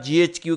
GHQ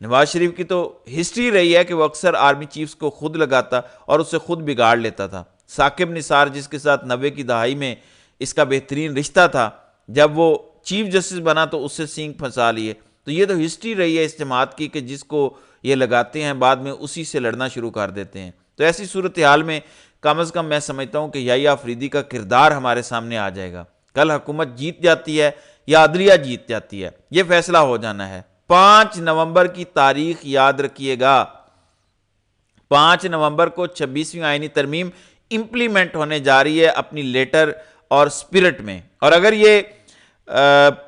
Nawaz Sharif کی تو history رہی ہے کہ وہ اکثر آرمی چیفز کو خود لگاتا اور اس سے خود بگاڑ لیتا تھا۔ ثاقب نثار جس کے ساتھ 90 کی دہائی میں اس کا بہترین رشتہ تھا، جب وہ چیف جسٹس بنا تو اس سے سینگ پھنسا لیے۔ تو یہ تو ہسٹری رہی ہے اس جماعت کی کہ جس کو یہ لگاتے ہیں بعد میں اسی سے لڑنا شروع کر دیتے ہیں۔ تو ایسی صورتحال میں کم از کم میں سمجھتا ہوں کہ یحییٰ آفریدی کا کردار ہمارے سامنے آ جائے گا۔ کل حکومت جیت جاتی ہے یا عدلیہ جیت جاتی ہے، یہ فیصلہ ہو جانا ہے۔ 5 نومبر کی تاریخ یاد رکھیے گا، 5 نومبر کو 26ویں آئینی ترمیم امپلیمنٹ ہونے جا رہی ہے اپنی لیٹر اور سپرٹ میں، اور اگر یہ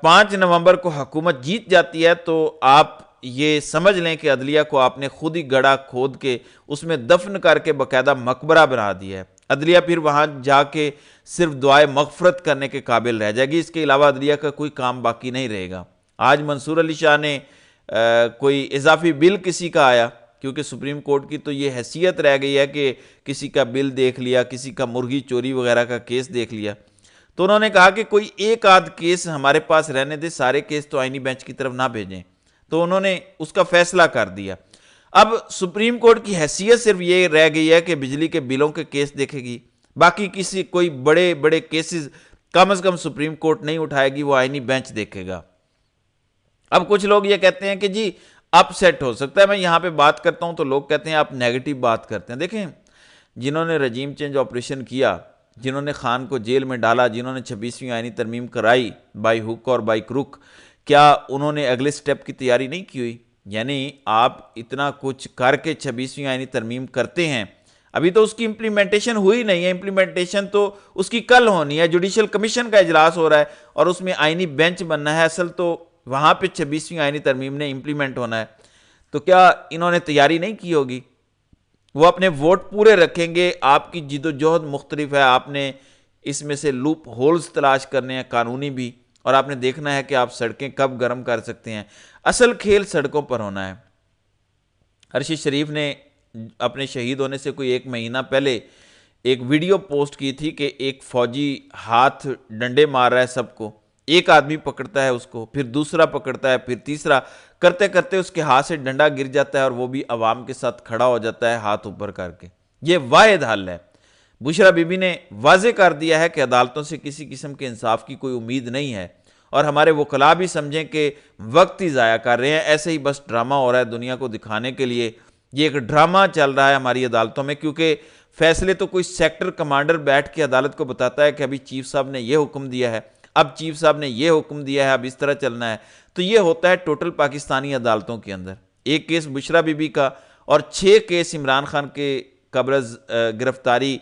5 نومبر کو حکومت جیت جاتی ہے تو آپ یہ سمجھ لیں کہ عدلیہ کو آپ نے خود ہی گڑھا کھود کے اس میں دفن کر کے باقاعدہ مقبرہ بنا دیا ہے۔ عدلیہ پھر وہاں جا کے صرف دعائے مغفرت کرنے کے قابل رہ جائے گی، اس کے علاوہ عدلیہ کا کوئی کام باقی نہیں رہے گا۔ آج منصور علی شاہ نے کوئی اضافی بل کسی کا آیا، کیونکہ سپریم کورٹ کی تو یہ حیثیت رہ گئی ہے کہ کسی کا بل دیکھ لیا، کسی کا مرغی چوری وغیرہ کا کیس دیکھ لیا، تو انہوں نے کہا کہ کوئی ایک آدھ کیس ہمارے پاس رہنے دے، سارے کیس تو آئینی بینچ کی طرف نہ بھیجیں۔ تو انہوں نے اس کا فیصلہ کر دیا۔ اب سپریم کورٹ کی حیثیت صرف یہ رہ گئی ہے کہ بجلی کے بلوں کے کیس دیکھے گی، باقی کسی کوئی بڑے بڑے کیسز کم از کم سپریم کورٹ نہیں اٹھائے گی، وہ آئینی بینچ دیکھے گا۔ اب کچھ لوگ یہ کہتے ہیں کہ جی اپ سیٹ ہو سکتا ہے، میں یہاں پہ بات کرتا ہوں تو لوگ کہتے ہیں آپ نیگیٹو بات کرتے ہیں۔ دیکھیں، جنہوں نے رجیم چینج آپریشن کیا، جنہوں نے خان کو جیل میں ڈالا، جنہوں نے 26ویں آئینی ترمیم کرائی بائی ہک اور بائی کروک، کیا انہوں نے اگلے سٹیپ کی تیاری نہیں کی ہوئی؟ یعنی آپ اتنا کچھ کر کے 26ویں آئینی ترمیم کرتے ہیں، ابھی تو اس کی امپلیمنٹیشن ہوئی نہیں ہے، امپلیمنٹیشن تو اس کی کل ہونی ہے، جوڈیشل کمیشن کا اجلاس ہو رہا ہے اور اس میں آئینی بینچ بننا ہے، اصل تو وہاں پہ 26ویں آئینی ترمیم نے امپلیمنٹ ہونا ہے۔ تو کیا انہوں نے تیاری نہیں کی ہوگی؟ وہ اپنے ووٹ پورے رکھیں گے، آپ کی جد و جہد مختلف ہے، آپ نے اس میں سے لوپ ہولز تلاش کرنے ہیں قانونی بھی، اور آپ نے دیکھنا ہے کہ آپ سڑکیں کب گرم کر سکتے ہیں۔ اصل کھیل سڑکوں پر ہونا ہے۔ ارشد شریف نے اپنے شہید ہونے سے کوئی 1 مہینہ پہلے ایک ویڈیو پوسٹ کی تھی کہ ایک فوجی ہاتھ ڈنڈے مار رہا ہے سب کو، ایک آدمی پکڑتا ہے اس کو، پھر دوسرا پکڑتا ہے، پھر تیسرا، کرتے کرتے اس کے ہاتھ سے ڈنڈا گر جاتا ہے اور وہ بھی عوام کے ساتھ کھڑا ہو جاتا ہے ہاتھ اوپر کر کے۔ یہ واحد حل ہے۔ بشرا بی بی نے واضح کر دیا ہے کہ عدالتوں سے کسی قسم کے انصاف کی کوئی امید نہیں ہے، اور ہمارے وکلاء بھی سمجھیں کہ وقت ہی ضائع کر رہے ہیں، ایسے ہی بس ڈرامہ ہو رہا ہے دنیا کو دکھانے کے لیے۔ یہ ایک ڈرامہ چل رہا ہے ہماری عدالتوں میں، کیونکہ فیصلے تو کوئی سیکٹر کمانڈر بیٹھ کے عدالت کو بتاتا ہے کہ ابھی چیف صاحب نے یہ حکم دیا ہے، اب چیف صاحب نے یہ حکم دیا ہے، اب اس طرح چلنا ہے۔ تو یہ ہوتا ہے ٹوٹل پاکستانی عدالتوں کے اندر۔ ایک کیس بشرا بی بی کا اور 6 کیس عمران خان کے قبل از گرفتاری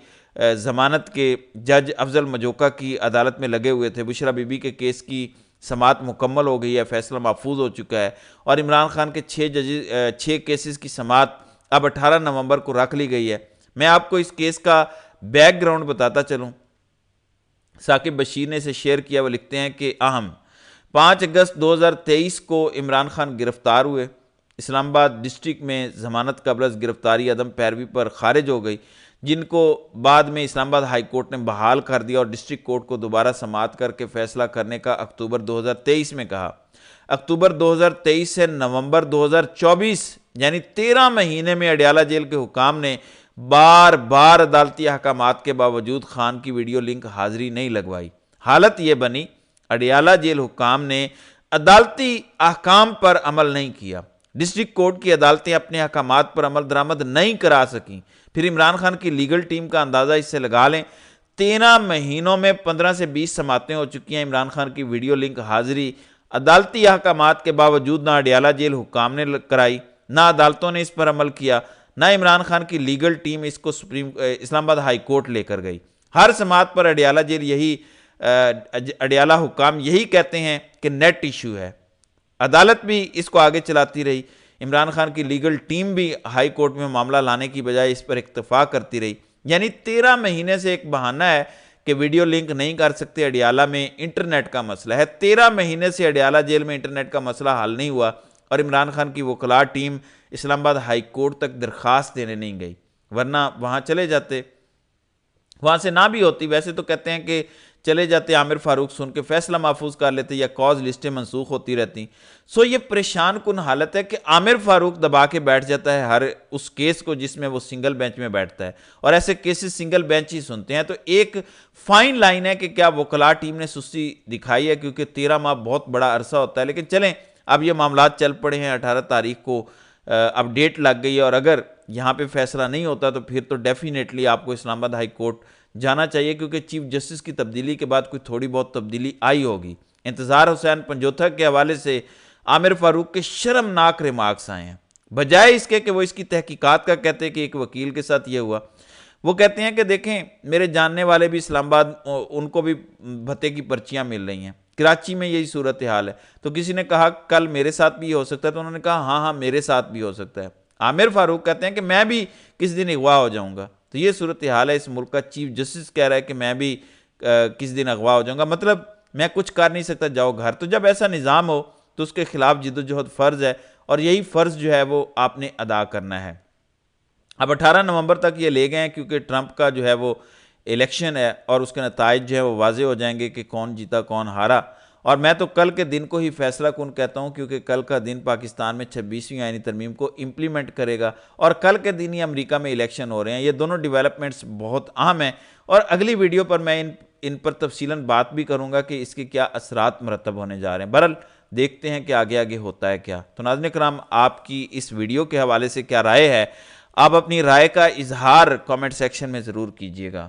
ضمانت کے جج افضل مجوکا کی عدالت میں لگے ہوئے تھے۔ بشرا بی بی کے کیس کی سماعت مکمل ہو گئی ہے، فیصلہ محفوظ ہو چکا ہے، اور عمران خان کے 6 کیسز کی سماعت اب 18 نومبر کو رکھ لی گئی ہے۔ میں آپ کو اس کیس کا بیک گراؤنڈ بتاتا چلوں۔ ثاقب بشیر نے اسے شیئر کیا، وہ لکھتے ہیں کہ اہم 5 اگست 2023 کو عمران خان گرفتار ہوئے، اسلام آباد ڈسٹرکٹ میں ضمانت قبل از گرفتاری عدم پیروی پر خارج ہو گئی، جن کو بعد میں اسلام آباد ہائی کورٹ نے بحال کر دیا اور ڈسٹرکٹ کورٹ کو دوبارہ سماعت کر کے فیصلہ کرنے کا اکتوبر 2023 میں کہا۔ اکتوبر 2023 سے نومبر 2024 یعنی 13 مہینے میں اڈیالہ جیل کے حکام نے بار بار عدالتی احکامات کے باوجود خان کی ویڈیو لنک حاضری نہیں لگوائی۔ حالت یہ بنی، اڈیالہ جیل حکام نے عدالتی احکام پر عمل نہیں کیا، ڈسٹرکٹ کورٹ کی عدالتیں اپنے احکامات پر عمل درآمد نہیں کرا سکیں۔ پھر عمران خان کی لیگل ٹیم کا اندازہ اس سے لگا لیں، 13 مہینوں میں 15 سے 20 سماعتیں ہو چکی ہیں۔ عمران خان کی ویڈیو لنک حاضری عدالتی احکامات کے باوجود نہ اڈیالہ جیل حکام نے کرائی، نہ عدالتوں نے اس پر عمل کیا، نہ عمران خان کی لیگل ٹیم اس کو اسلام آباد ہائی کورٹ لے کر گئی۔ ہر سماعت پر اڈیالہ حکام یہی کہتے ہیں کہ نیٹ ایشو ہے، عدالت بھی اس کو آگے چلاتی رہی، عمران خان کی لیگل ٹیم بھی ہائی کورٹ میں معاملہ لانے کی بجائے اس پر اکتفا کرتی رہی۔ یعنی 13 مہینے سے ایک بہانہ ہے کہ ویڈیو لنک نہیں کر سکتے، اڈیالہ میں انٹرنیٹ کا مسئلہ ہے۔ 13 مہینے سے اڈیالہ جیل میں انٹرنیٹ کا مسئلہ حل نہیں ہوا، اور عمران خان کی وکلاء ٹیم اسلام آباد ہائی کورٹ تک درخواست دینے نہیں گئی، ورنہ وہاں چلے جاتے، وہاں سے نہ بھی ہوتی۔ ویسے تو کہتے ہیں کہ چلے جاتے عامر فاروق سن کے فیصلہ محفوظ کر لیتے یا کاز لسٹیں منسوخ ہوتی رہتی. سو یہ پریشان کن حالت ہے کہ عامر فاروق دبا کے بیٹھ جاتا ہے ہر اس کیس کو جس میں وہ سنگل بینچ میں بیٹھتا ہے, اور ایسے کیسز سنگل بینچ ہی سنتے ہیں. تو ایک فائن لائن ہے کہ کیا وکلاء ٹیم نے سستی دکھائی ہے, کیونکہ 13 ماہ بہت بڑا عرصہ ہوتا ہے. لیکن چلیں اب یہ معاملات چل پڑے ہیں, 18 تاریخ کو اب ڈیٹ لگ گئی ہے, اور اگر یہاں پہ فیصلہ نہیں ہوتا تو پھر تو ڈیفینیٹلی آپ کو اسلام آباد ہائی کورٹ جانا چاہیے, کیونکہ چیف جسٹس کی تبدیلی کے بعد کوئی تھوڑی بہت تبدیلی آئی ہوگی. انتظار حسین پنجوتھا کے حوالے سے عامر فاروق کے شرمناک ریمارکس آئے ہیں, بجائے اس کے کہ وہ اس کی تحقیقات کا کہتے ہیں کہ ایک وکیل کے ساتھ یہ ہوا. وہ کہتے ہیں کہ دیکھیں میرے جاننے والے بھی اسلام آباد, ان کو بھی بھتے کی پرچیاں مل رہی ہیں, کراچی میں یہی صورتحال ہے. تو کسی نے کہا کل میرے ساتھ بھی یہ ہو سکتا ہے, تو انہوں نے کہا ہاں میرے ساتھ بھی ہو سکتا ہے. عامر فاروق کہتے ہیں کہ میں بھی کس دن اغوا ہو جاؤں گا. تو یہ صورتحال ہے اس ملک کا. چیف جسٹس کہہ رہا ہے کہ میں بھی کس دن اغوا ہو جاؤں گا, مطلب میں کچھ کر نہیں سکتا, جاؤ گھر. تو جب ایسا نظام ہو تو اس کے خلاف جد و جہد فرض ہے, اور یہی فرض جو ہے وہ آپ نے ادا کرنا ہے. اب 18 نومبر تک یہ لے گئے ہیں, کیونکہ ٹرمپ کا جو ہے وہ الیکشن ہے, اور اس کے نتائج جو ہے وہ واضح ہو جائیں گے کہ کون جیتا کون ہارا. اور میں تو کل کے دن کو ہی فیصلہ کن کہتا ہوں, کیونکہ کل کا دن پاکستان میں 26ویں آئینی ترمیم کو امپلیمنٹ کرے گا, اور کل کے دن ہی امریکہ میں الیکشن ہو رہے ہیں. یہ دونوں ڈیولپمنٹس بہت اہم ہیں, اور اگلی ویڈیو پر میں ان پر تفصیلاً بات بھی کروں گا کہ اس کے کیا اثرات مرتب ہونے جا رہے ہیں. بہرحال دیکھتے ہیں کہ آگے آگے ہوتا ہے کیا. تو ناظرین کرام, آپ کی اس ویڈیو کے حوالے سے کیا رائے ہے؟ آپ اپنی رائے کا اظہار کامنٹ سیکشن میں ضرور کیجیے گا.